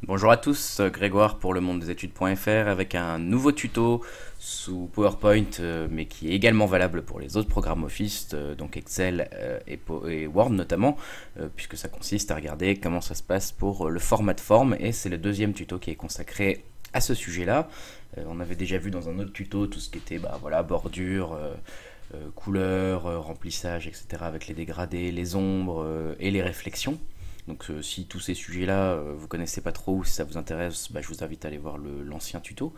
Bonjour à tous, Grégoire pour le monde des études.fr avec un nouveau tuto sous PowerPoint mais qui est également valable pour les autres programmes Office, donc Excel et Word notamment, puisque ça consiste à regarder comment ça se passe pour le format de forme et c'est le deuxième tuto qui est consacré à ce sujet-là. On avait déjà vu dans un autre tuto tout ce qui était voilà, bordure, couleurs, remplissage, etc. avec les dégradés, les ombres et les réflexions. Donc si tous ces sujets-là, vous connaissez pas trop ou si ça vous intéresse, je vous invite à aller voir l'ancien tuto.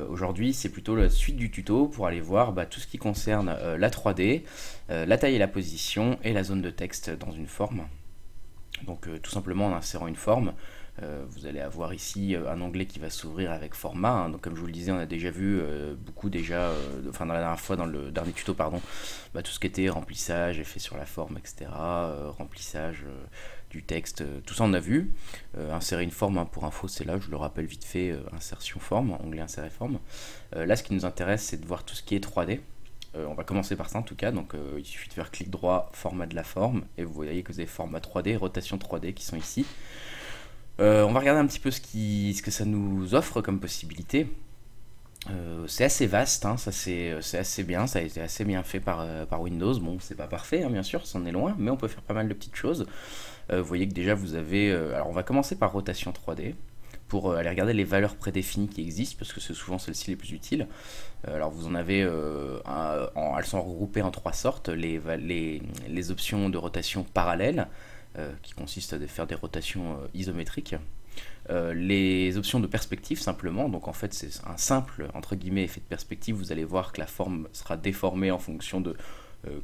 Aujourd'hui, c'est plutôt la suite du tuto pour aller voir tout ce qui concerne la 3D, la taille et la position et la zone de texte dans une forme. Donc tout simplement en insérant une forme, vous allez avoir ici un onglet qui va s'ouvrir avec format. Donc comme je vous le disais, on a déjà vu beaucoup déjà, enfin dans la dernière fois, dans le dernier tuto, pardon, tout ce qui était remplissage, effet sur la forme, etc. Remplissage du texte, tout ça on a vu. Insérer une forme, pour info, c'est là, je le rappelle vite fait, insertion forme, onglet insérer forme. Là, ce qui nous intéresse, c'est de voir tout ce qui est 3D. On va commencer par ça en tout cas, donc il suffit de faire clic droit, format de la forme, et vous voyez que vous avez format 3D, rotation 3D qui sont ici. On va regarder un petit peu ce que ça nous offre comme possibilité. C'est assez vaste, ça c'est assez bien, ça a été assez bien fait par Windows. Bon, c'est pas parfait, bien sûr, c'en est loin, mais on peut faire pas mal de petites choses. Vous voyez que déjà vous avez... alors on va commencer par rotation 3D pour aller regarder les valeurs prédéfinies qui existent, parce que c'est souvent celles-ci les plus utiles. Alors vous en avez, elles sont regroupées en trois sortes, les options de rotation parallèle, qui consistent à faire des rotations isométriques. Les options de perspective simplement, donc en fait c'est un simple entre guillemets effet de perspective, vous allez voir que la forme sera déformée en fonction de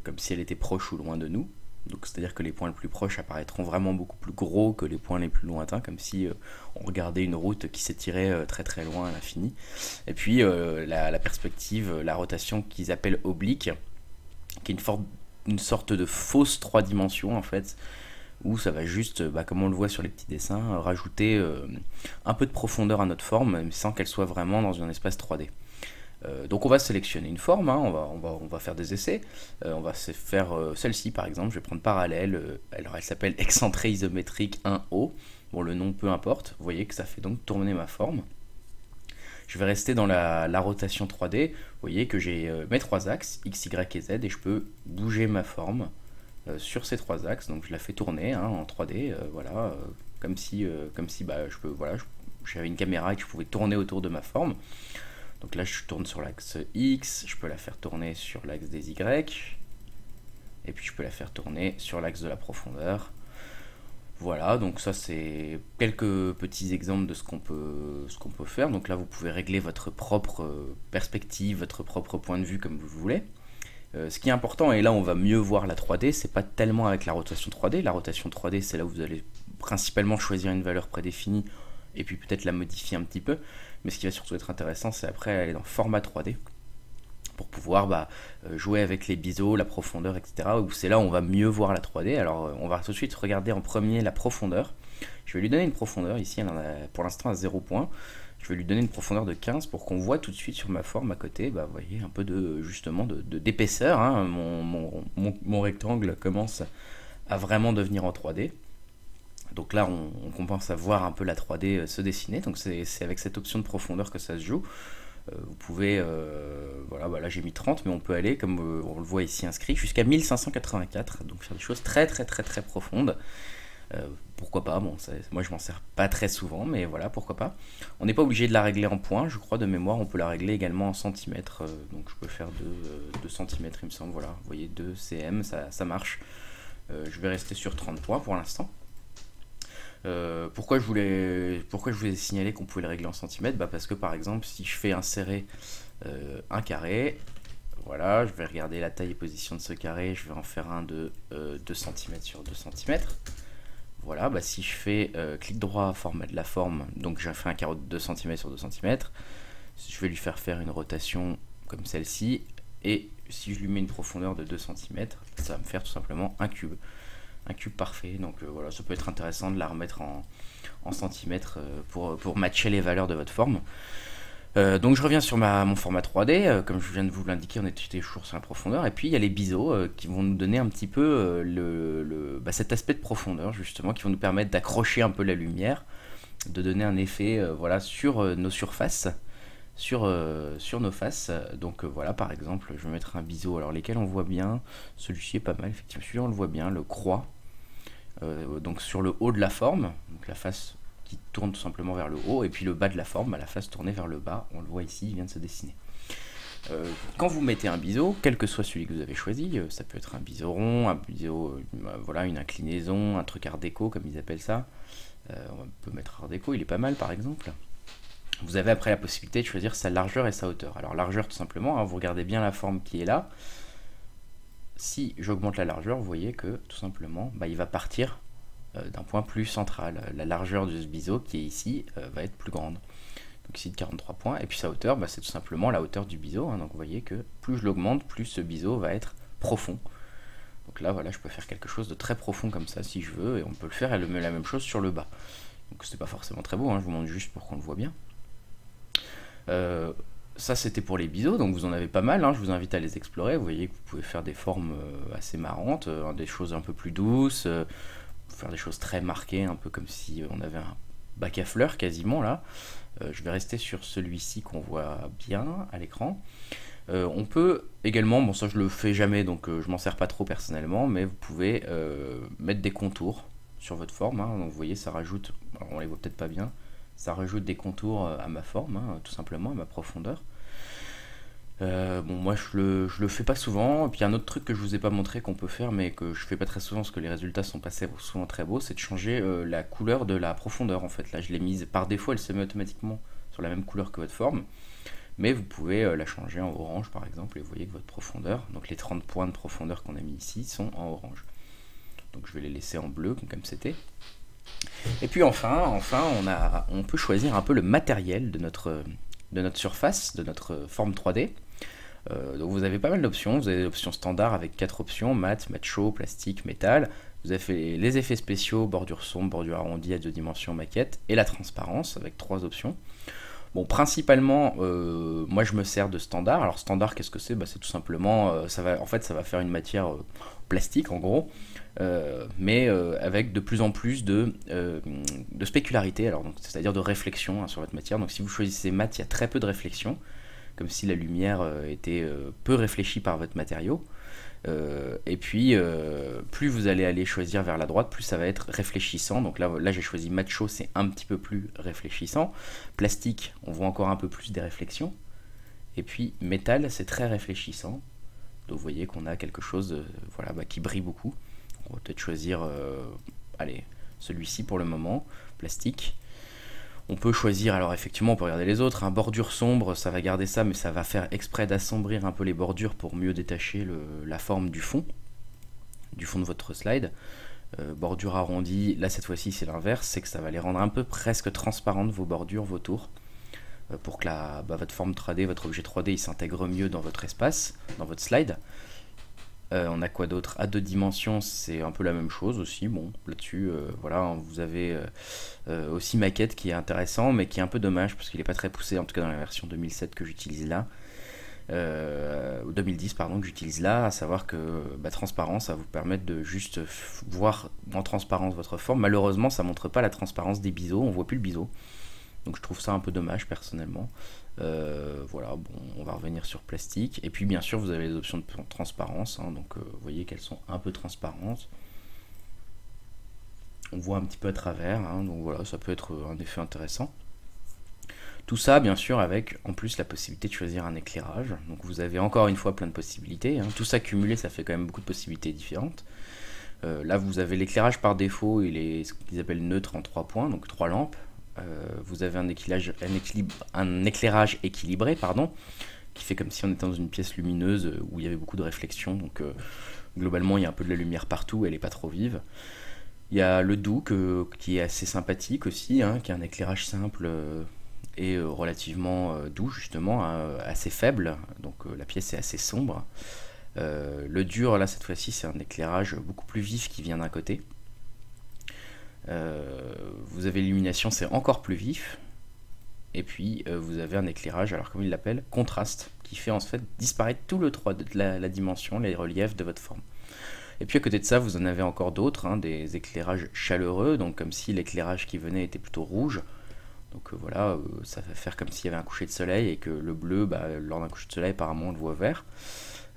comme si elle était proche ou loin de nous. Donc c'est-à-dire que les points les plus proches apparaîtront vraiment beaucoup plus gros que les points les plus lointains, comme si on regardait une route qui s'étirait très très loin à l'infini. Et puis la perspective, la rotation qu'ils appellent oblique, qui est une sorte de fausse 3 dimensions en fait, où ça va juste, comme on le voit sur les petits dessins, rajouter un peu de profondeur à notre forme, sans qu'elle soit vraiment dans un espace 3D. Donc on va sélectionner une forme, on va faire des essais. On va se faire celle-ci par exemple, je vais prendre parallèle, alors elle s'appelle excentré isométrique 1O, bon le nom peu importe, vous voyez que ça fait donc tourner ma forme. Je vais rester dans la rotation 3D, vous voyez que j'ai mes trois axes, X, Y et Z, et je peux bouger ma forme sur ces trois axes, donc je la fais tourner en 3D, voilà, comme si j'avais une caméra et que je pouvais tourner autour de ma forme. Donc là je tourne sur l'axe X, je peux la faire tourner sur l'axe des Y, et puis je peux la faire tourner sur l'axe de la profondeur. Voilà, donc ça c'est quelques petits exemples de ce qu'on peut faire. Donc là vous pouvez régler votre propre perspective, votre propre point de vue comme vous voulez. Ce qui est important, et là on va mieux voir la 3D, c'est pas tellement avec la rotation 3D. La rotation 3D, c'est là où vous allez principalement choisir une valeur prédéfinie et puis peut-être la modifier un petit peu. Mais ce qui va surtout être intéressant, c'est après aller dans format 3D pour pouvoir jouer avec les biseaux, la profondeur, etc. Où c'est là où on va mieux voir la 3D. Alors on va tout de suite regarder en premier la profondeur. Je vais lui donner une profondeur, ici elle en a pour l'instant à 0 point. Je vais lui donner une profondeur de 15 pour qu'on voit tout de suite sur ma forme à côté, vous voyez, un peu d'épaisseur. Mon rectangle commence à vraiment devenir en 3D. Donc là, on commence à voir un peu la 3D se dessiner. Donc c'est avec cette option de profondeur que ça se joue. Vous pouvez, là j'ai mis 30, mais on peut aller, comme on le voit ici inscrit, jusqu'à 1584. Donc faire des choses très très très très profondes. Pourquoi pas, moi je m'en sers pas très souvent, mais voilà, pourquoi pas. On n'est pas obligé de la régler en points, je crois de mémoire, on peut la régler également en centimètres, donc je peux faire 2 cm il me semble, voilà, vous voyez 2 cm, ça marche. Je vais rester sur 30 points pour l'instant. Pourquoi je vous ai signalé qu'on pouvait le régler en centimètres, parce que par exemple si je fais insérer un carré, voilà, je vais regarder la taille et position de ce carré, je vais en faire un de 2 cm sur 2 cm. Voilà, si je fais clic droit, format de la forme, donc j'ai fait un carreau de 2 cm sur 2 cm, je vais lui faire une rotation comme celle-ci, et si je lui mets une profondeur de 2 cm, ça va me faire tout simplement un cube parfait. Donc voilà, ça peut être intéressant de la remettre en centimètres pour matcher les valeurs de votre forme. Donc je reviens sur mon format 3D, comme je viens de vous l'indiquer, on était toujours sur la profondeur, et puis il y a les biseaux qui vont nous donner un petit peu cet aspect de profondeur justement, qui vont nous permettre d'accrocher un peu la lumière. de donner un effet voilà, sur nos surfaces, sur nos faces. Donc voilà, par exemple, je vais mettre un biseau, alors lesquels on voit bien, celui-ci est pas mal, effectivement, celui-là on le voit bien, le croix, donc sur le haut de la forme, donc la face qui tourne tout simplement vers le haut, et puis le bas de la forme, la face tournée vers le bas, on le voit ici, il vient de se dessiner. Quand vous mettez un biseau, quel que soit celui que vous avez choisi, ça peut être un biseau rond, un biseau, voilà, une inclinaison, un truc art déco comme ils appellent ça, on peut mettre art déco, il est pas mal par exemple. Vous avez après la possibilité de choisir sa largeur et sa hauteur. Alors largeur tout simplement, hein, vous regardez bien la forme qui est là. Si j'augmente la largeur, vous voyez que tout simplement, il va partir d'un point plus central. La largeur de ce biseau qui est ici va être plus grande. Donc ici de 43 points. Et puis sa hauteur, c'est tout simplement la hauteur du biseau. Hein. Donc vous voyez que plus je l'augmente, plus ce biseau va être profond. Donc là, voilà, je peux faire quelque chose de très profond comme ça si je veux. Et on peut le faire, elle met la même chose sur le bas. Donc c'est pas forcément très beau, hein, je vous montre juste pour qu'on le voit bien. Ça c'était pour les biseaux, donc vous en avez pas mal, hein, je vous invite à les explorer. Vous voyez que vous pouvez faire des formes assez marrantes, des choses un peu plus douces, faire des choses très marquées, un peu comme si on avait un bac à fleurs quasiment là. Je vais rester sur celui-ci qu'on voit bien à l'écran. On peut également, bon ça je le fais jamais donc je m'en sers pas trop personnellement, mais vous pouvez mettre des contours sur votre forme, hein, donc vous voyez ça rajoute, alors on les voit peut-être pas bien, ça rajoute des contours à ma forme, hein, tout simplement, à ma profondeur. Bon, moi je le fais pas souvent. Et puis un autre truc que je vous ai pas montré qu'on peut faire, mais que je fais pas très souvent parce que les résultats sont pas souvent très beaux, c'est de changer la couleur de la profondeur en fait. Là je l'ai mise par défaut, elle se met automatiquement sur la même couleur que votre forme. Mais vous pouvez la changer en orange par exemple, et vous voyez que votre profondeur, donc les 30 points de profondeur qu'on a mis ici, sont en orange. Donc je vais les laisser en bleu comme c'était. Et puis enfin on peut choisir un peu le matériel de notre surface, de notre forme 3D. Donc vous avez pas mal d'options, vous avez l'option standard avec 4 options, mat chaud, plastique, métal. Vous avez fait les effets spéciaux, bordure sombre, bordure arrondie à 2 dimensions, maquette, et la transparence avec 3 options. Bon, principalement, moi je me sers de standard. Alors standard, qu'est-ce que c'est? C'est tout simplement, ça va faire une matière plastique en gros, mais avec de plus en plus de spécularité, alors c'est-à-dire de réflexion, hein, sur votre matière. Donc si vous choisissez mat, il y a très peu de réflexion, comme si la lumière était peu réfléchie par votre matériau. Et puis plus vous allez aller choisir vers la droite, plus ça va être réfléchissant. Donc là j'ai choisi mat chaud, c'est un petit peu plus réfléchissant. Plastique, on voit encore un peu plus des réflexions. Et puis métal, c'est très réfléchissant. Donc vous voyez qu'on a quelque chose qui brille beaucoup. On va peut-être choisir allez, celui-ci pour le moment, plastique. On peut choisir, alors effectivement on peut regarder les autres, bordure sombre, ça va garder ça, mais ça va faire exprès d'assombrir un peu les bordures pour mieux détacher la forme du fond de votre slide. Bordure arrondie, là cette fois-ci c'est l'inverse, c'est que ça va les rendre un peu presque transparentes vos bordures, vos tours, pour que votre forme 3D, votre objet 3D il s'intègre mieux dans votre espace, dans votre slide. On a quoi d'autre? À 2 dimensions, c'est un peu la même chose aussi. Bon, là-dessus, voilà, vous avez aussi maquette qui est intéressant, mais qui est un peu dommage parce qu'il n'est pas très poussé, en tout cas dans la version 2007 que j'utilise là. 2010 pardon, que j'utilise là, à savoir que transparence, ça va vous permettre de juste voir en transparence votre forme. Malheureusement, ça montre pas la transparence des biseaux, on voit plus le biseau. Donc je trouve ça un peu dommage personnellement. Voilà, bon, on va revenir sur plastique. Et puis bien sûr, vous avez les options de transparence. Hein, donc vous voyez qu'elles sont un peu transparentes. On voit un petit peu à travers. Hein, donc voilà, ça peut être un effet intéressant. Tout ça, bien sûr, avec en plus la possibilité de choisir un éclairage. Donc vous avez encore une fois plein de possibilités. Hein. Tout ça cumulé, ça fait quand même beaucoup de possibilités différentes. Là, vous avez l'éclairage par défaut et ce qu'ils appellent neutre en 3 points, donc 3 lampes. Vous avez un éclairage équilibré, pardon, qui fait comme si on était dans une pièce lumineuse où il y avait beaucoup de réflexion. Donc globalement, il y a un peu de la lumière partout, elle n'est pas trop vive. Il y a le doux qui est assez sympathique aussi, hein, qui est un éclairage simple et relativement doux justement, assez faible, donc la pièce est assez sombre. Le dur, là cette fois-ci, c'est un éclairage beaucoup plus vif qui vient d'un côté. Vous avez l'illumination, c'est encore plus vif. Et puis vous avez un éclairage, alors comme il l'appelle, contraste, qui fait en fait disparaître tout le 3 de la dimension, les reliefs de votre forme. Et puis à côté de ça, vous en avez encore d'autres, hein, des éclairages chaleureux, donc comme si l'éclairage qui venait était plutôt rouge. Donc voilà, ça va faire comme s'il y avait un coucher de soleil et que le bleu, lors d'un coucher de soleil, apparemment on le voit vert.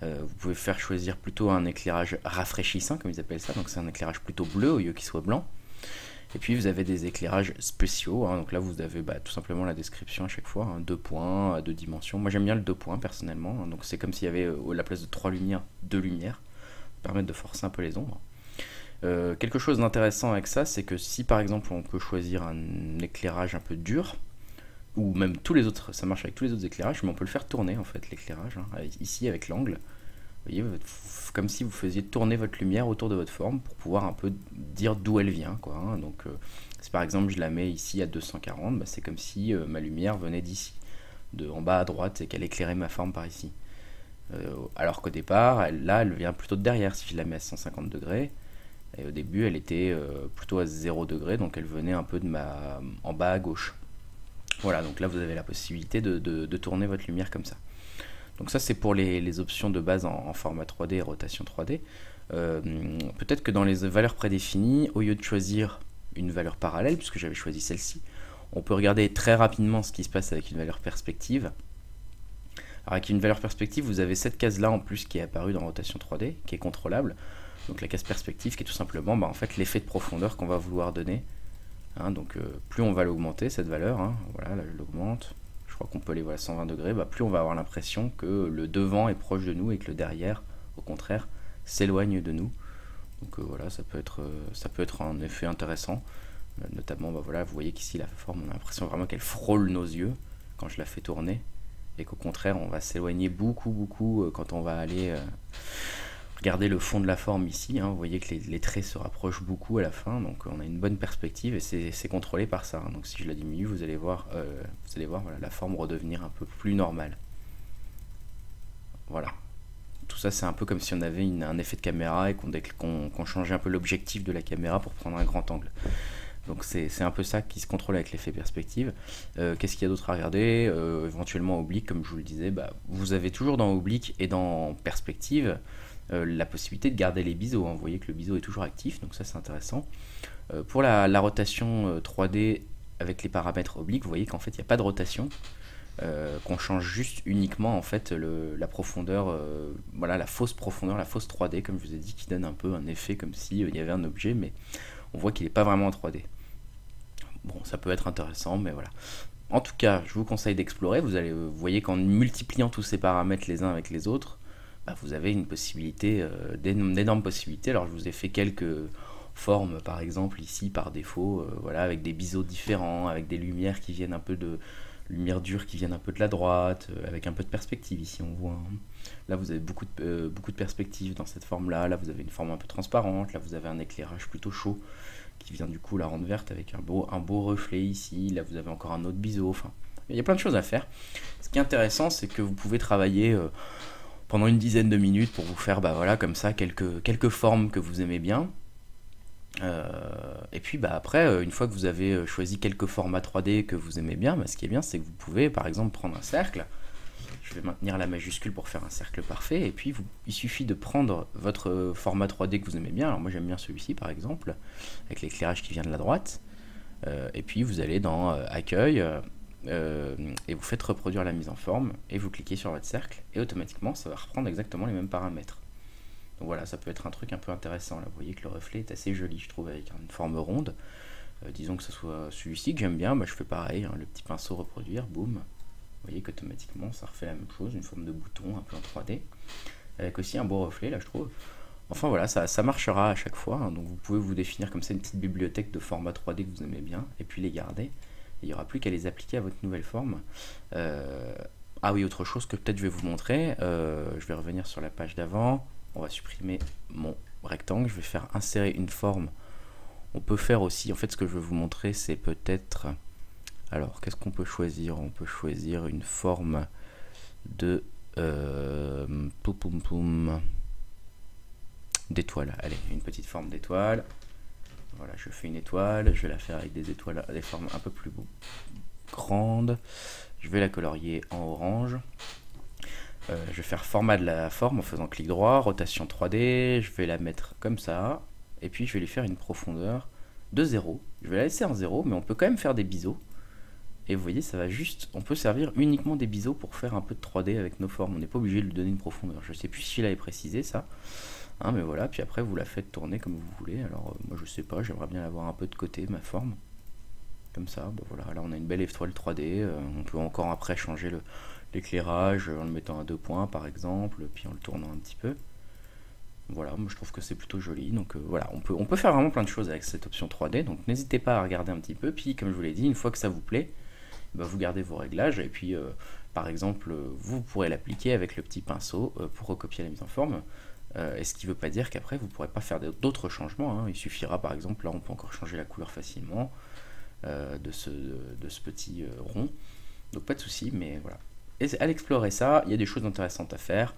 Vous pouvez faire choisir plutôt un éclairage rafraîchissant, comme ils appellent ça, donc c'est un éclairage plutôt bleu au lieu qu'il soit blanc. Et puis vous avez des éclairages spéciaux, hein, donc là vous avez tout simplement la description à chaque fois, hein, 2 points à 2 dimensions. Moi j'aime bien le 2 points personnellement, hein, donc c'est comme s'il y avait à la place de 3 lumières, 2 lumières, pour permettre de forcer un peu les ombres. Quelque chose d'intéressant avec ça, c'est que si par exemple on peut choisir un éclairage un peu dur, ou même tous les autres, ça marche avec tous les autres éclairages, mais on peut le faire tourner en fait l'éclairage, hein, ici avec l'angle. Vous voyez, comme si vous faisiez tourner votre lumière autour de votre forme pour pouvoir un peu dire d'où elle vient, quoi, hein. Donc si par exemple je la mets ici à 240, c'est comme si ma lumière venait d'ici, en bas à droite, et qu'elle éclairait ma forme par ici. Alors qu'au départ, elle vient plutôt de derrière. Si je la mets à 150 degrés, et au début elle était plutôt à 0 degré, donc elle venait un peu en bas à gauche. Voilà, donc là vous avez la possibilité de tourner votre lumière comme ça. Donc ça c'est pour les options de base en format 3D et rotation 3D. Peut-être que dans les valeurs prédéfinies, au lieu de choisir une valeur parallèle, puisque j'avais choisi celle-ci, on peut regarder très rapidement ce qui se passe avec une valeur perspective. Alors avec une valeur perspective, vous avez cette case là en plus qui est apparue dans rotation 3D, qui est contrôlable. Donc la case perspective qui est tout simplement en fait l'effet de profondeur qu'on va vouloir donner. Hein, donc plus on va l'augmenter cette valeur, hein, voilà, là je l'augmente, je crois qu'on peut aller à 120 degrés, plus on va avoir l'impression que le devant est proche de nous et que le derrière, au contraire, s'éloigne de nous. Donc voilà, ça peut être un effet intéressant. Notamment, voilà, vous voyez qu'ici la forme, on a l'impression vraiment qu'elle frôle nos yeux quand je la fais tourner, et qu'au contraire, on va s'éloigner beaucoup quand on va aller regarder le fond de la forme ici, hein. Vous voyez que les traits se rapprochent beaucoup à la fin, donc on a une bonne perspective et c'est contrôlé par ça, hein. Donc si je la diminue, vous allez voir voilà, la forme redevenir un peu plus normale. Voilà. Tout ça c'est un peu comme si on avait un effet de caméra et qu'on changeait un peu l'objectif de la caméra pour prendre un grand angle. Donc c'est un peu ça qui se contrôle avec l'effet perspective. Qu'est-ce qu'il y a d'autre à regarder? Éventuellement oblique, comme je vous le disais, vous avez toujours dans oblique et dans perspective la possibilité de garder les biseaux, hein. Vous voyez que le biseau est toujours actif, donc ça c'est intéressant. Pour la rotation 3D avec les paramètres obliques, vous voyez qu'en fait il n'y a pas de rotation, qu'on change juste uniquement en fait la profondeur, voilà, la fausse profondeur, la fausse 3D comme je vous ai dit, qui donne un peu un effet comme si il y avait un objet, mais on voit qu'il n'est pas vraiment en 3D. Bon, ça peut être intéressant, mais voilà. En tout cas, je vous conseille d'explorer. Vous voyez qu'en multipliant tous ces paramètres les uns avec les autres, vous avez une possibilité, d'énormes possibilités. Alors je vous ai fait quelques formes, par exemple ici par défaut, voilà, avec des biseaux différents, avec des lumières qui viennent un peu de lumière dure qui viennent un peu de la droite, avec un peu de perspective ici on voit, hein. Là vous avez beaucoup de perspective dans cette forme là, là vous avez une forme un peu transparente, là vous avez un éclairage plutôt chaud qui vient du coup la rendre verte avec un beau reflet ici, là vous avez encore un autre biseau, enfin il y a plein de choses à faire. Ce qui est intéressant c'est que vous pouvez travailler pendant une dizaine de minutes pour vous faire voilà, comme ça quelques formes que vous aimez bien. Et puis après, une fois que vous avez choisi quelques formats 3D que vous aimez bien, ce qui est bien c'est que vous pouvez par exemple prendre un cercle. Je vais maintenir la majuscule pour faire un cercle parfait, et puis il suffit de prendre votre format 3D que vous aimez bien. Alors moi j'aime bien celui-ci par exemple, avec l'éclairage qui vient de la droite, et puis vous allez dans accueil, et vous faites reproduire la mise en forme, et vous cliquez sur votre cercle, et automatiquement ça va reprendre exactement les mêmes paramètres. Donc voilà, ça peut être un truc un peu intéressant. Là, vous voyez que le reflet est assez joli, je trouve, avec une forme ronde. Disons que ce soit celui-ci que j'aime bien, je fais pareil, hein, le petit pinceau reproduire, boum. Vous voyez qu'automatiquement ça refait la même chose, une forme de bouton un peu en 3D, avec aussi un beau reflet là je trouve. Enfin voilà, ça marchera à chaque fois, hein, donc vous pouvez vous définir comme ça une petite bibliothèque de format 3D que vous aimez bien, et puis les garder. Il n'y aura plus qu'à les appliquer à votre nouvelle forme. Ah oui, autre chose que peut-être je vais vous montrer, je vais revenir sur la page d'avant, on va supprimer mon rectangle, je vais faire insérer une forme. On peut faire aussi, en fait ce que je vais vous montrer c'est peut-être, alors qu'est-ce qu'on peut choisir? On peut choisir une forme de d'étoile, allez, une petite forme d'étoile. Voilà, je fais une étoile, je vais la faire avec des étoiles, des formes un peu plus grandes. Je vais la colorier en orange. Je vais faire format de la forme en faisant clic droit, rotation 3D, je vais la mettre comme ça, et puis je vais lui faire une profondeur de 0. Je vais la laisser en 0, mais on peut quand même faire des biseaux. Et vous voyez, ça va juste, on peut servir uniquement des biseaux pour faire un peu de 3D avec nos formes. On n'est pas obligé de lui donner une profondeur. Je sais plus si je l'avais précisé ça, hein, mais voilà. Puis après, vous la faites tourner comme vous voulez. Alors moi, je sais pas, j'aimerais bien l'avoir un peu de côté ma forme, comme ça. Bon, voilà, là on a une belle étoile 3D. On peut encore après changer l'éclairage en le mettant à 2 points par exemple, puis en le tournant un petit peu. Voilà, moi je trouve que c'est plutôt joli, donc voilà, on peut faire vraiment plein de choses avec cette option 3D, donc n'hésitez pas à regarder un petit peu, puis comme je vous l'ai dit, une fois que ça vous plaît, bah, vous gardez vos réglages, et puis par exemple, vous pourrez l'appliquer avec le petit pinceau pour recopier la mise en forme, et ce qui ne veut pas dire qu'après vous ne pourrez pas faire d'autres changements, hein. Il suffira par exemple, là on peut encore changer la couleur facilement de ce petit rond, donc pas de souci, mais voilà. Et à l'explorer ça, il y a des choses intéressantes à faire.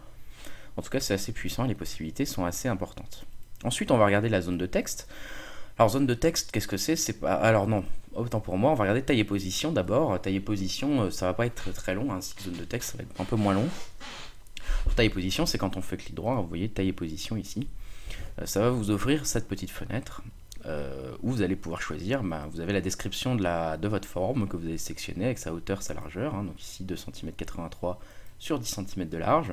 En tout cas, c'est assez puissant et les possibilités sont assez importantes. Ensuite, on va regarder la zone de texte. Alors, zone de texte, qu'est-ce que c'est? C'est pas... Alors non, autant pour moi, on va regarder taille et position d'abord. Taille et position, ça va pas être très, très long, ainsi que zone de texte, ça va être un peu moins long. Pour taille et position, c'est quand on fait clic droit, vous voyez taille et position ici. Ça va vous offrir cette petite fenêtre où vous allez pouvoir choisir, vous avez la description de votre forme que vous avez sélectionnée avec sa hauteur, sa largeur, hein, donc ici 2 cm 83 sur 10 cm de large.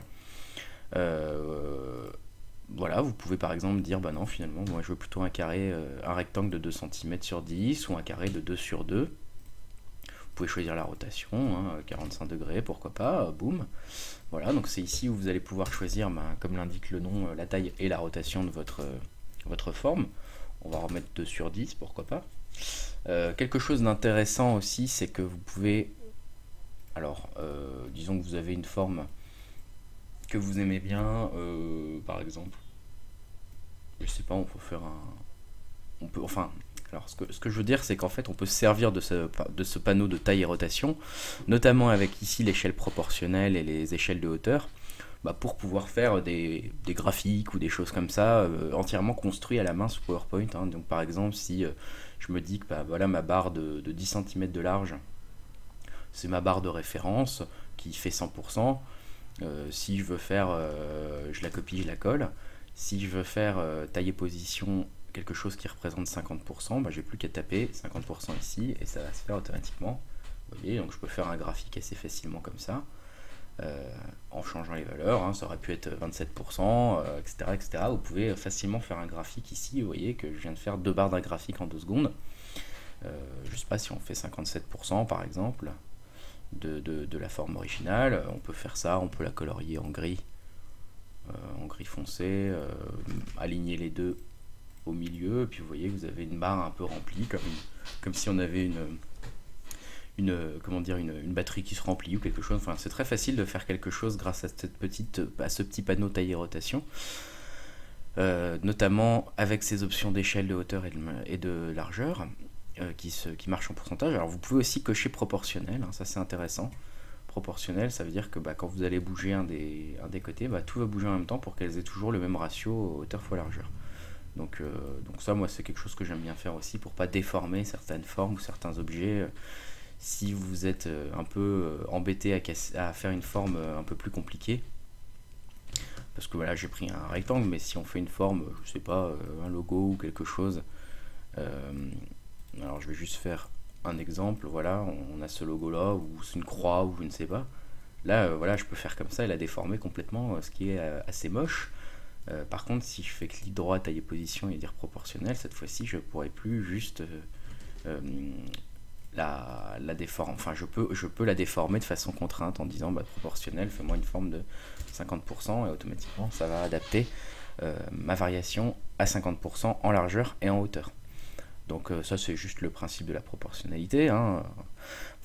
Voilà, vous pouvez par exemple dire bah non, finalement moi je veux plutôt un carré, un rectangle de 2 cm sur 10 ou un carré de 2 sur 2. Vous pouvez choisir la rotation, hein, 45 degrés, pourquoi pas, boum. Voilà, donc c'est ici où vous allez pouvoir choisir, comme l'indique le nom, la taille et la rotation de votre forme. On va remettre 2 sur 10, pourquoi pas. Quelque chose d'intéressant aussi, c'est que vous pouvez, alors disons que vous avez une forme que vous aimez bien, par exemple, je sais pas, on peut faire alors ce que je veux dire, c'est qu'en fait on peut se servir de ce panneau de taille et rotation, notamment avec ici l'échelle proportionnelle et les échelles de hauteur, pour pouvoir faire des graphiques ou des choses comme ça, entièrement construits à la main sous PowerPoint, hein. Donc par exemple, si je me dis que voilà, ma barre de 10 cm de large, c'est ma barre de référence qui fait 100%. Si je veux faire, je la copie, je la colle. Si je veux faire taille et position, quelque chose qui représente 50%, j'ai plus qu'à taper 50% ici et ça va se faire automatiquement. Vous voyez, donc je peux faire un graphique assez facilement comme ça, en changeant les valeurs, hein. Ça aurait pu être 27%, etc., etc. Vous pouvez facilement faire un graphique ici. Vous voyez que je viens de faire 2 barres d'un graphique en 2 secondes. Je sais pas si on fait 57% par exemple. De la forme originale, on peut faire ça, on peut la colorier en gris foncé, aligner les deux au milieu, et puis vous voyez que vous avez une barre un peu remplie, comme si on avait une batterie qui se remplit ou quelque chose. Enfin, c'est très facile de faire quelque chose grâce à ce petit panneau taille et rotation, notamment avec ces options d'échelle, de hauteur et de largeur. Qui marche en pourcentage. Alors vous pouvez aussi cocher proportionnel, hein, ça c'est intéressant. Proportionnel, ça veut dire que quand vous allez bouger un des côtés, tout va bouger en même temps pour qu'elles aient toujours le même ratio hauteur fois largeur. Donc ça, moi, c'est quelque chose que j'aime bien faire aussi pour pas déformer certaines formes ou certains objets. Si vous êtes un peu embêté à faire une forme un peu plus compliquée, parce que voilà, j'ai pris un rectangle, mais si on fait une forme, je sais pas, un logo ou quelque chose, alors je vais juste faire un exemple. Voilà, on a ce logo là, ou c'est une croix, ou je ne sais pas. Là, voilà, je peux faire comme ça et la déformer complètement, ce qui est assez moche. Par contre, si je fais clic droit, taille et position et dire proportionnel, cette fois-ci, je ne pourrai plus juste la déformer. Enfin, je peux la déformer de façon contrainte en disant proportionnel, fais-moi une forme de 50%, et automatiquement, ça va adapter ma variation à 50% en largeur et en hauteur. Donc ça, c'est juste le principe de la proportionnalité, hein.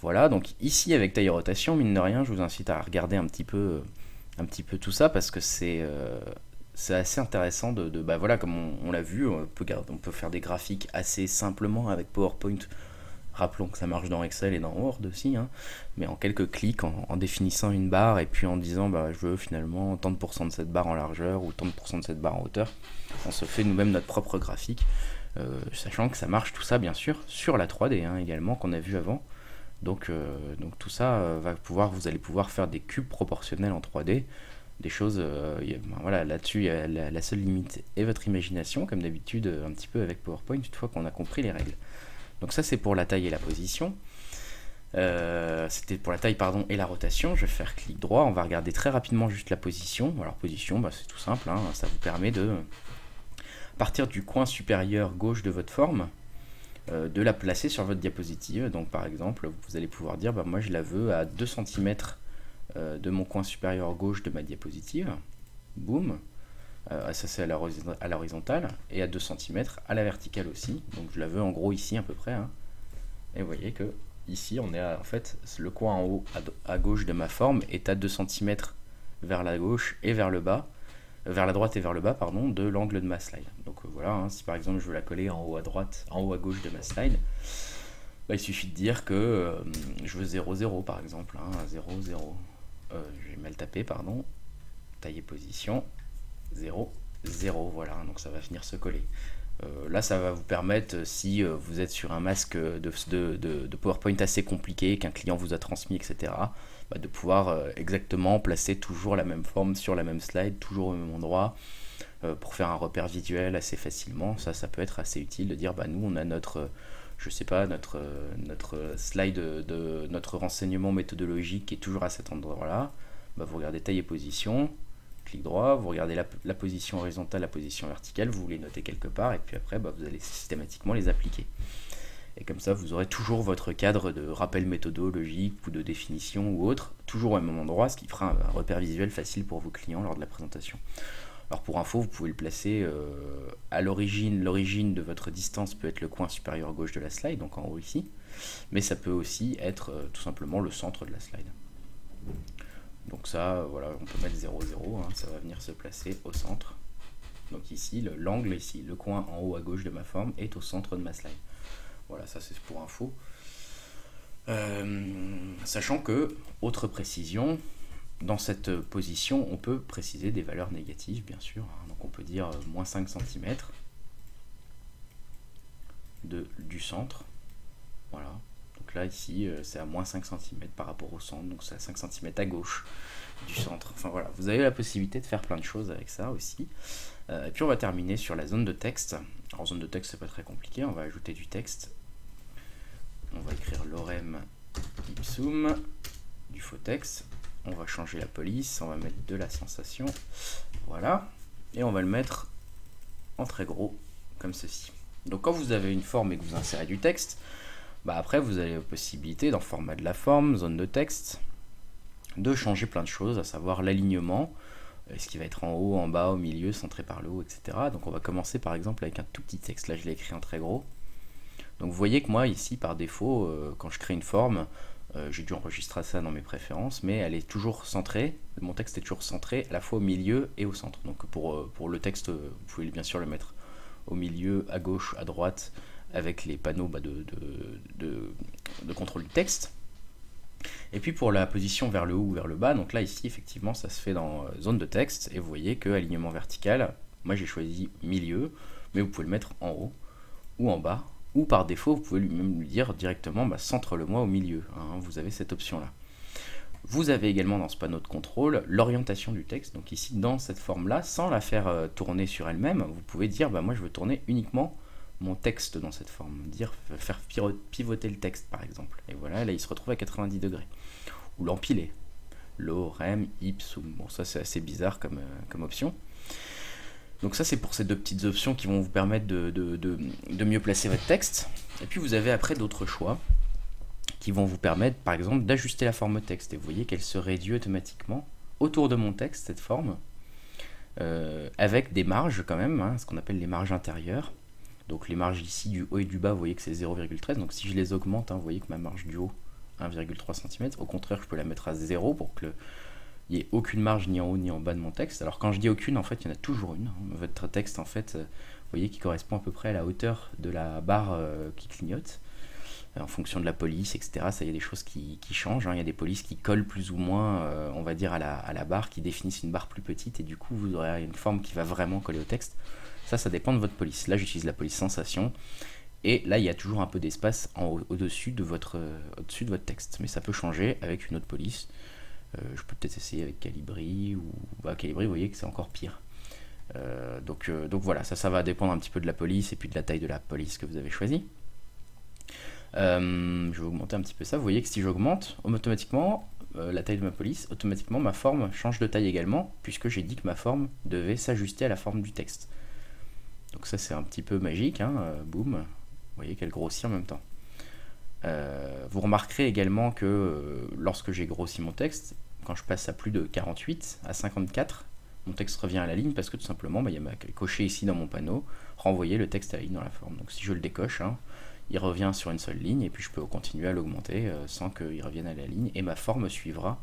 Voilà, donc ici avec taille et rotation, mine de rien, je vous incite à regarder un petit peu tout ça, parce que c'est assez intéressant voilà, comme on l'a vu, on peut faire des graphiques assez simplement avec PowerPoint. Rappelons que ça marche dans Excel et dans Word aussi, hein, mais en quelques clics, en définissant une barre et puis en disant je veux finalement tant de pourcents de cette barre en largeur ou tant de pourcents de cette barre en hauteur, on se fait nous-mêmes notre propre graphique. Sachant que ça marche tout ça bien sûr sur la 3D, hein, également, qu'on a vu avant. Donc tout ça vous allez pouvoir faire des cubes proportionnels en 3D, des choses, voilà, là-dessus la seule limite est votre imagination, comme d'habitude un petit peu avec PowerPoint, une fois qu'on a compris les règles. Donc ça c'est pour la taille et la position. C'était pour la taille pardon et la rotation. Je vais faire clic droit, on va regarder très rapidement juste la position. Alors position, c'est tout simple, hein, ça vous permet de partir du coin supérieur gauche de votre forme, de la placer sur votre diapositive. Donc par exemple vous allez pouvoir dire moi je la veux à 2 cm de mon coin supérieur gauche de ma diapositive, boum, ça c'est à l'horizontale, et à 2 cm à la verticale aussi, donc je la veux en gros ici à peu près, hein. Et vous voyez que ici on est en fait, le coin en haut à gauche de ma forme est à 2 cm vers la gauche et vers le bas, vers la droite et vers le bas pardon, de l'angle de ma slide. Donc voilà, hein, si par exemple je veux la coller en haut à droite, en haut à gauche de ma slide, il suffit de dire que je veux 0 0 par exemple, hein, 0 0, je vais mal taper pardon, taille et position 0 0, voilà, donc ça va venir se coller. Là ça va vous permettre, si vous êtes sur un masque de PowerPoint assez compliqué qu'un client vous a transmis, etc., de pouvoir exactement placer toujours la même forme sur la même slide, toujours au même endroit, pour faire un repère visuel assez facilement. Ça peut être assez utile de dire nous on a notre je sais pas, notre slide de notre renseignement méthodologique qui est toujours à cet endroit là. Vous regardez taille et position, clic droit, vous regardez la position horizontale, la position verticale, vous les notez quelque part, et puis après vous allez systématiquement les appliquer. Et comme ça vous aurez toujours votre cadre de rappel méthodologique ou de définition ou autre, toujours au même endroit, ce qui fera un repère visuel facile pour vos clients lors de la présentation. Alors pour info, vous pouvez le placer à l'origine. L'origine de votre distance peut être le coin supérieur gauche de la slide, donc en haut ici, mais ça peut aussi être tout simplement le centre de la slide. Donc ça, voilà, on peut mettre 0 0, hein, ça va venir se placer au centre. Donc ici, l'angle ici, le coin en haut à gauche de ma forme est au centre de ma slide. Voilà, ça c'est pour info. Sachant que, autre précision, dans cette position, on peut préciser des valeurs négatives, bien sûr. Donc on peut dire moins 5 cm du centre. Voilà. Donc là, ici, c'est à moins 5 cm par rapport au centre. Donc c'est à 5 cm à gauche du centre. Enfin voilà, vous avez la possibilité de faire plein de choses avec ça aussi. Et puis on va terminer sur la zone de texte. Alors zone de texte, c'est pas très compliqué. On va ajouter du texte. On va écrire lorem ipsum, du faux texte. On va changer la police, on va mettre de la sensation, voilà, et on va le mettre en très gros, comme ceci. Donc quand vous avez une forme et que vous insérez du texte, après vous avez la possibilité, dans le format de la forme, zone de texte, de changer plein de choses, à savoir l'alignement, ce qui va être en haut, en bas, au milieu, centré par le haut, etc. Donc on va commencer par exemple avec un tout petit texte, là je l'ai écrit en très gros. Donc vous voyez que moi ici, par défaut, quand je crée une forme, j'ai dû enregistrer ça dans mes préférences, mais elle est toujours centrée, mon texte est toujours centré à la fois au milieu et au centre. Donc pour le texte, vous pouvez bien sûr le mettre au milieu, à gauche, à droite, avec les panneaux de contrôle du texte. Et puis pour la position vers le haut ou vers le bas, donc là ici effectivement ça se fait dans zone de texte, et vous voyez que alignement vertical, moi j'ai choisi milieu, mais vous pouvez le mettre en haut ou en bas, ou par défaut, vous pouvez lui dire directement centre-le-moi au milieu, hein, vous avez cette option-là. Vous avez également dans ce panneau de contrôle l'orientation du texte, donc ici dans cette forme-là, sans la faire tourner sur elle-même, vous pouvez dire moi je veux tourner uniquement mon texte dans cette forme, faire pivoter le texte par exemple, et voilà, là il se retrouve à 90 degrés, ou l'empiler, lorem ipsum, bon ça c'est assez bizarre comme option. Donc ça c'est pour ces deux petites options qui vont vous permettre de mieux placer votre texte. Et puis vous avez après d'autres choix qui vont vous permettre par exemple d'ajuster la forme texte. Et vous voyez qu'elle se réduit automatiquement autour de mon texte, cette forme, avec des marges quand même, hein, ce qu'on appelle les marges intérieures. Donc les marges ici du haut et du bas, vous voyez que c'est 0,13. Donc si je les augmente, hein, vous voyez que ma marge du haut 1,3 cm. Au contraire, je peux la mettre à 0 pour que il n'y ait aucune marge ni en haut ni en bas de mon texte. Alors quand je dis aucune, en fait, il y en a toujours une. Votre texte, en fait, vous voyez qu'il correspond à peu près à la hauteur de la barre qui clignote, en fonction de la police, etc. Ça, il y a des choses qui changent, hein. Il y a des polices qui collent plus ou moins, on va dire, à la barre, qui définissent une barre plus petite, et du coup, vous aurez une forme qui va vraiment coller au texte. Ça dépend de votre police. Là, j'utilise la police sensation, Et là, il y a toujours un peu d'espace au-dessus de votre texte. Mais ça peut changer avec une autre police. Je peux peut-être essayer avec Calibri, ou Calibri, vous voyez que c'est encore pire. Donc voilà, ça va dépendre un petit peu de la police et puis de la taille de la police que vous avez choisie. Je vais augmenter un petit peu ça. Vous voyez que si j'augmente automatiquement la taille de ma police, automatiquement ma forme change de taille également, puisque j'ai dit que ma forme devait s'ajuster à la forme du texte. Donc ça c'est un petit peu magique, hein, boum, vous voyez qu'elle grossit en même temps. Vous remarquerez également que lorsque j'ai grossi mon texte, quand je passe à plus de 48, à 54, mon texte revient à la ligne parce que tout simplement, il y a coché ici dans mon panneau, renvoyer le texte à la ligne dans la forme. Donc si je le décoche, hein, il revient sur une seule ligne et puis je peux continuer à l'augmenter sans qu'il revienne à la ligne et ma forme suivra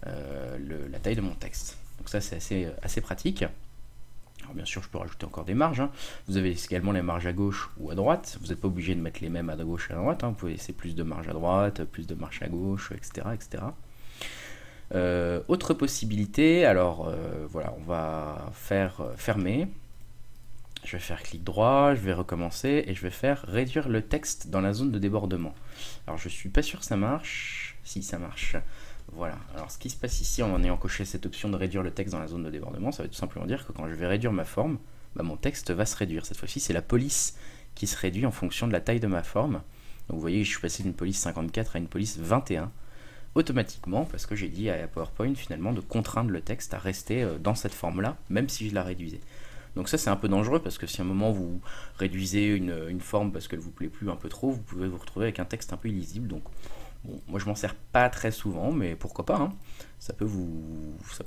la taille de mon texte. Donc ça c'est assez pratique. Alors bien sûr je peux rajouter encore des marges, hein. Vous avez également les marges à gauche ou à droite, vous n'êtes pas obligé de mettre les mêmes à gauche et à droite, hein. Vous pouvez laisser plus de marge à droite, plus de marge à gauche, etc. Autre possibilité, alors voilà, on va faire fermer. Je vais faire clic droit, je vais recommencer et je vais faire réduire le texte dans la zone de débordement. Alors je suis pas sûr que ça marche. Si, ça marche. Voilà. Alors ce qui se passe ici en ayant coché cette option de réduire le texte dans la zone de débordement, ça veut tout simplement dire que quand je vais réduire ma forme, mon texte va se réduire. Cette fois-ci, c'est la police qui se réduit en fonction de la taille de ma forme. Donc vous voyez, je suis passé d'une police 54 à une police 21 automatiquement parce que j'ai dit à PowerPoint finalement de contraindre le texte à rester dans cette forme-là, même si je la réduisais. Donc ça c'est un peu dangereux parce que si à un moment vous réduisez une forme parce qu'elle vous plaît plus un peu trop, vous pouvez vous retrouver avec un texte un peu illisible. Donc bon, moi je m'en sers pas très souvent, mais pourquoi pas, hein. Ça peut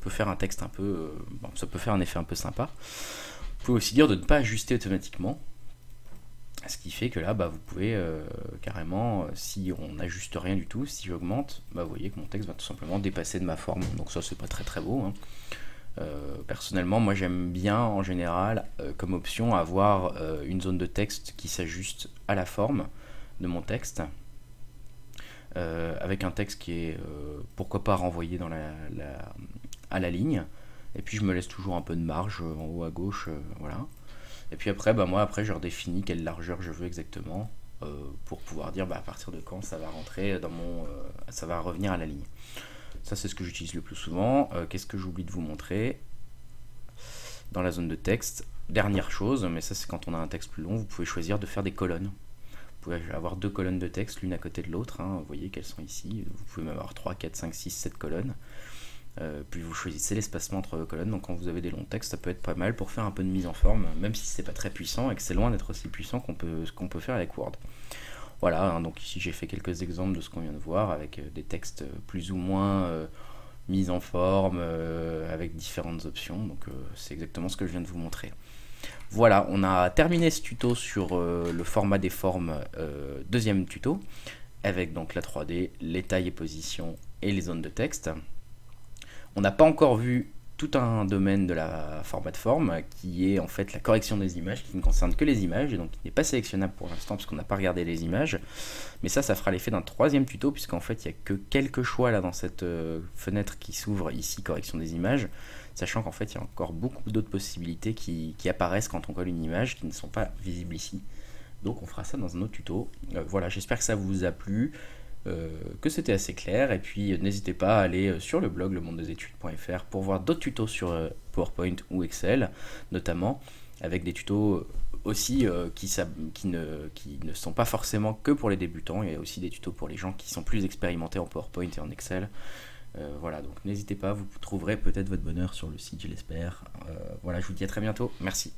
faire un texte un peu, ça peut faire un effet un peu sympa. Vous pouvez aussi dire de ne pas ajuster automatiquement, ce qui fait que là vous pouvez carrément, si on n'ajuste rien du tout, si j'augmente, vous voyez que mon texte va tout simplement dépasser de ma forme. Donc ça c'est pas très beau, hein. Personnellement, moi j'aime bien en général comme option avoir une zone de texte qui s'ajuste à la forme de mon texte, avec un texte qui est pourquoi pas renvoyé à la ligne, et puis je me laisse toujours un peu de marge en haut à gauche, voilà. Et puis après, moi après je redéfinis quelle largeur je veux exactement pour pouvoir dire à partir de quand ça va rentrer dans ça va revenir à la ligne. Ça c'est ce que j'utilise le plus souvent. Qu'est-ce que j'oublie de vous montrer dans la zone de texte? Dernière chose, mais ça c'est quand on a un texte plus long, vous pouvez choisir de faire des colonnes. Vous pouvez avoir 2 colonnes de texte l'une à côté de l'autre, hein. Vous voyez qu'elles sont ici. Vous pouvez même avoir 3, 4, 5, 6, 7 colonnes. Puis vous choisissez l'espacement entre vos colonnes. Donc quand vous avez des longs textes, ça peut être pas mal pour faire un peu de mise en forme, même si c'est pas très puissant et que c'est loin d'être aussi puissant qu'on peut faire avec Word. Voilà, hein, donc ici j'ai fait quelques exemples de ce qu'on vient de voir avec des textes plus ou moins mis en forme avec différentes options. Donc c'est exactement ce que je viens de vous montrer. Voilà, on a terminé ce tuto sur le format des formes, deuxième tuto, avec donc la 3D, les tailles et positions et les zones de texte. On n'a pas encore vu tout un domaine de la format de forme qui est en fait la correction des images, qui ne concerne que les images et donc qui n'est pas sélectionnable pour l'instant parce qu'on n'a pas regardé les images, mais ça fera l'effet d'un 3e tuto puisqu'en fait il n'y a que quelques choix là dans cette fenêtre qui s'ouvre ici, correction des images, sachant qu'en fait il y a encore beaucoup d'autres possibilités qui apparaissent quand on colle une image qui ne sont pas visibles ici. Donc on fera ça dans un autre tuto. Voilà, j'espère que ça vous a plu, que c'était assez clair, et puis n'hésitez pas à aller sur le blog lemondedesétudes.fr pour voir d'autres tutos sur PowerPoint ou Excel notamment, avec des tutos aussi qui ne sont pas forcément que pour les débutants. Il y a aussi des tutos pour les gens qui sont plus expérimentés en PowerPoint et en Excel. Voilà, donc n'hésitez pas, vous trouverez peut-être votre bonheur sur le site, je l'espère. Voilà, je vous dis à très bientôt, merci.